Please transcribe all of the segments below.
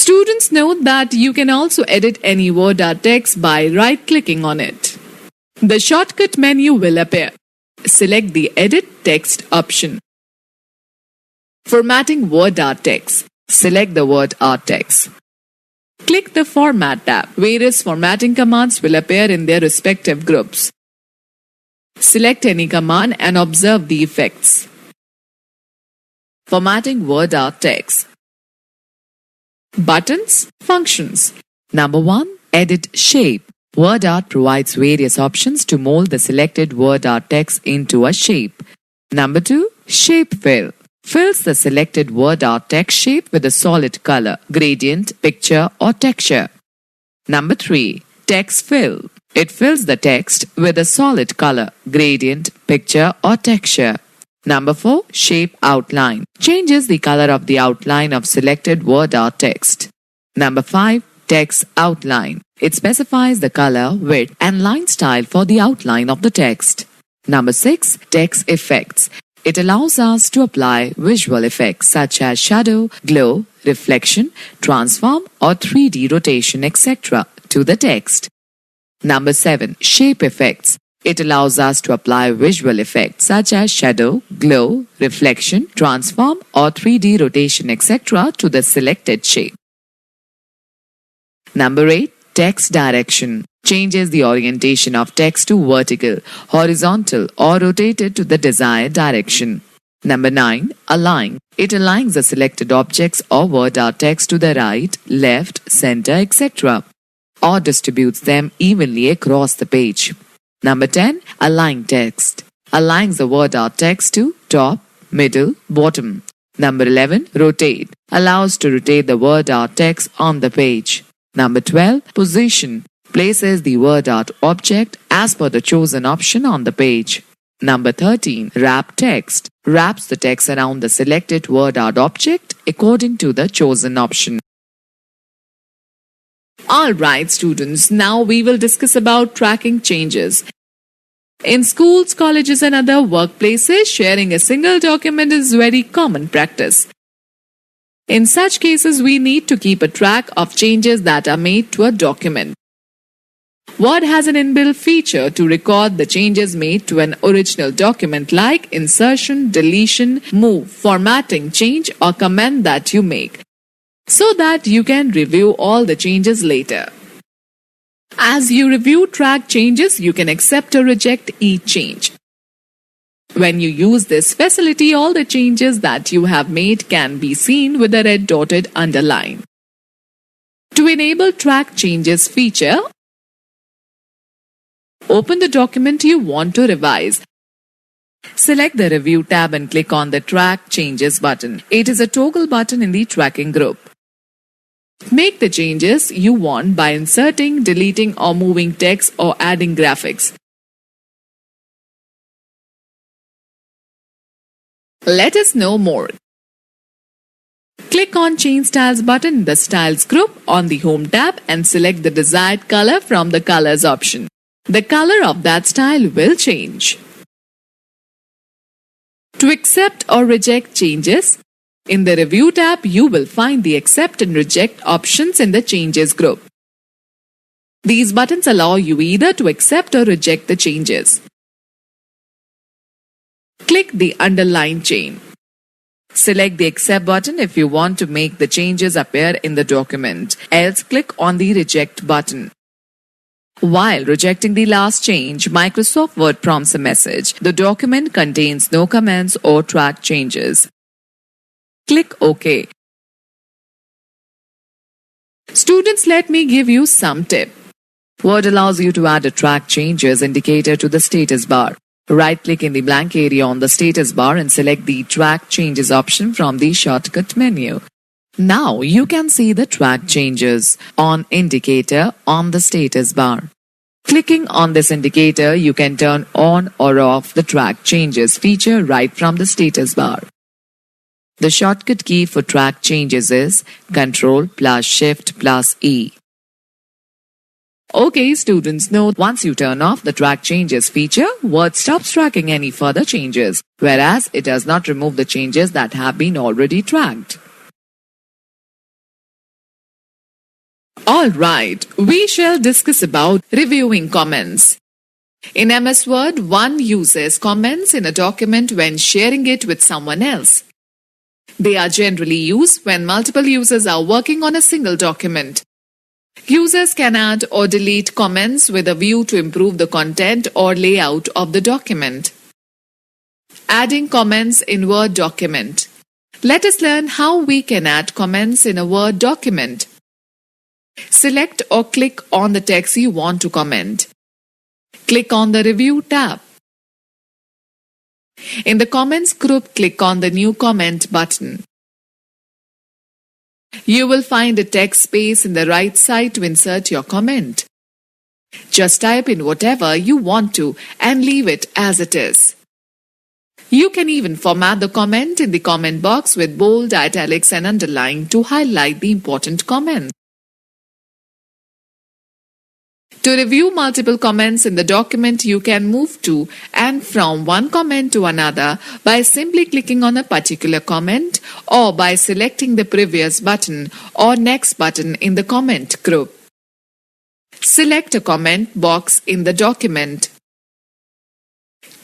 Students note that you can also edit any word or text by right-clicking on it. The shortcut menu will appear. Select the Edit Text option. Formatting word or text. Select the word or text. Click the Format tab. Various formatting commands will appear in their respective groups. Select any command and observe the effects. Formatting word or text. Buttons, functions. Number 1. Edit shape. Word art provides various options to mold the selected word or text into a shape. Number 2. Shape fill. Fills the selected word or text shape with a solid color, gradient, picture or texture. Number 3. Text fill. It fills the text with a solid color, gradient, picture or texture. Number 4. Shape outline. Changes the color of the outline of selected word or text. Number 5. Text outline. It specifies the color, width and line style for the outline of the text. Number 6. Text effects. It allows us to apply visual effects such as shadow, glow, reflection, transform or 3D rotation, etc. to the text. Number 7. Shape effects. It allows us to apply visual effects such as shadow, glow, reflection, transform or 3D rotation, etc. to the selected shape. Number 8. Text direction. Changes the orientation of text to vertical, horizontal or rotated to the desired direction. Number 9. Align. It aligns the selected objects or word or text to the right, left, center, etc. or distributes them evenly across the page. Number 10. Align text. Aligns the word or text to top, middle, bottom. Number 11. Rotate. Allows to rotate the word or text on the page. Number 12. Position. Places the word or object as per the chosen option on the page. Number 13. Wrap text. Wraps the text around the selected word or object according to the chosen option. Alright students, now we will discuss about tracking changes. In schools, colleges and other workplaces, sharing a single document is very common practice. In such cases, we need to keep a track of changes that are made to a document. Word has an inbuilt feature to record the changes made to an original document like insertion, deletion, move, formatting, change or comment that you make, so that you can review all the changes later. As you review track changes, you can accept or reject each change. When you use this facility, all the changes that you have made can be seen with a red dotted underline. To enable track changes feature, open the document you want to revise. Select the Review tab and click on the Track Changes button. It is a toggle button in the tracking group. Make the changes you want by inserting, deleting or moving text or adding graphics. Let us know more. Click on Change Styles button in the Styles group on the Home tab and select the desired color from the Colors option. The color of that style will change. To accept or reject changes, in the Review tab, you will find the Accept and Reject options in the Changes group. These buttons allow you either to accept or reject the changes. Click the underline chain. Select the Accept button if you want to make the changes appear in the document, else click on the Reject button. While rejecting the last change, Microsoft Word prompts a message. The document contains no comments or track changes. Click OK. Students, let me give you some tip. Word allows you to add a track changes indicator to the status bar. Right-click in the blank area on the status bar and select the Track Changes option from the shortcut menu. Now you can see the track changes on indicator on the status bar. Clicking on this indicator, you can turn on or off the track changes feature right from the status bar. The shortcut key for track changes is Ctrl plus Shift plus E. Okay, students, note once you turn off the track changes feature, Word stops tracking any further changes, whereas it does not remove the changes that have been already tracked. Alright, we shall discuss about reviewing comments. In MS Word, one uses comments in a document when sharing it with someone else. They are generally used when multiple users are working on a single document. Users can add or delete comments with a view to improve the content or layout of the document. Adding comments in Word document. Let us learn how we can add comments in a Word document. Select or click on the text you want to comment. Click on the Review tab. In the Comments group, click on the New Comment button. You will find a text space in the right side to insert your comment. Just type in whatever you want to and leave it as it is. You can even format the comment in the comment box with bold, italics and underline to highlight the important comment. To review multiple comments in the document, you can move to and from one comment to another by simply clicking on a particular comment or by selecting the previous button or next button in the comment group. Select a comment box in the document.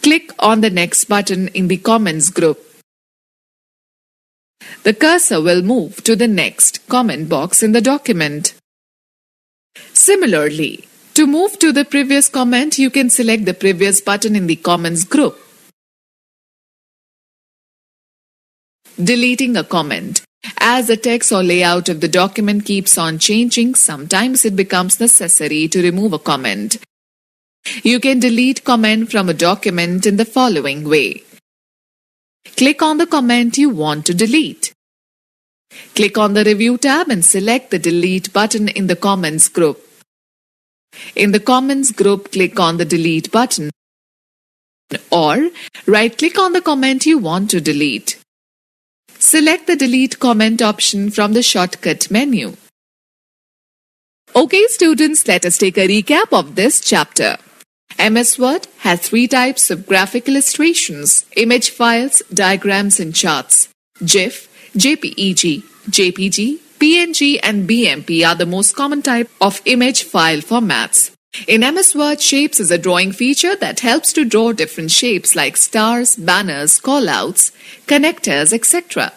Click on the next button in the comments group. The cursor will move to the next comment box in the document. Similarly, to move to the previous comment, you can select the previous button in the comments group. Deleting a comment. As the text or layout of the document keeps on changing, sometimes it becomes necessary to remove a comment. You can delete comment from a document in the following way. Click on the comment you want to delete. Click on the Review tab and select the Delete button in the comments group. In the comments group, click on the Delete button or right-click on the comment you want to delete. Select the Delete Comment option from the shortcut menu. Okay students, let us take a recap of this chapter. MS Word has three types of graphic illustrations: image files, diagrams and charts. GIF, JPEG, JPG, PNG and BMP are the most common type of image file formats. In MS Word, Shapes is a drawing feature that helps to draw different shapes like stars, banners, callouts, connectors, etc.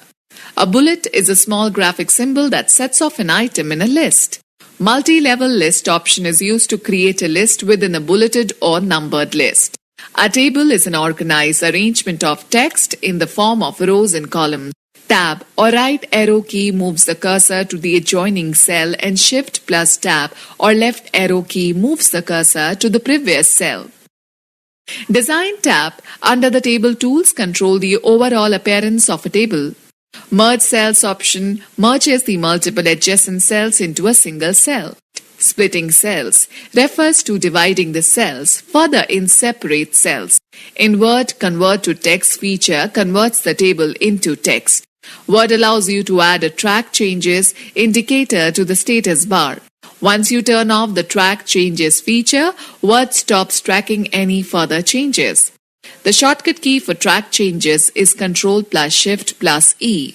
A bullet is a small graphic symbol that sets off an item in a list. Multi-level list option is used to create a list within a bulleted or numbered list. A table is an organized arrangement of text in the form of rows and columns. Tab or right arrow key moves the cursor to the adjoining cell and Shift plus Tab or left arrow key moves the cursor to the previous cell. Design tab under the Table tools control the overall appearance of a table. Merge cells option merges the multiple adjacent cells into a single cell. Splitting cells refers to dividing the cells further in separate cells. In Word, Convert to Text feature converts the table into text. Word allows you to add a track changes indicator to the status bar. Once you turn off the track changes feature, Word stops tracking any further changes. The shortcut key for track changes is Ctrl plus Shift plus E.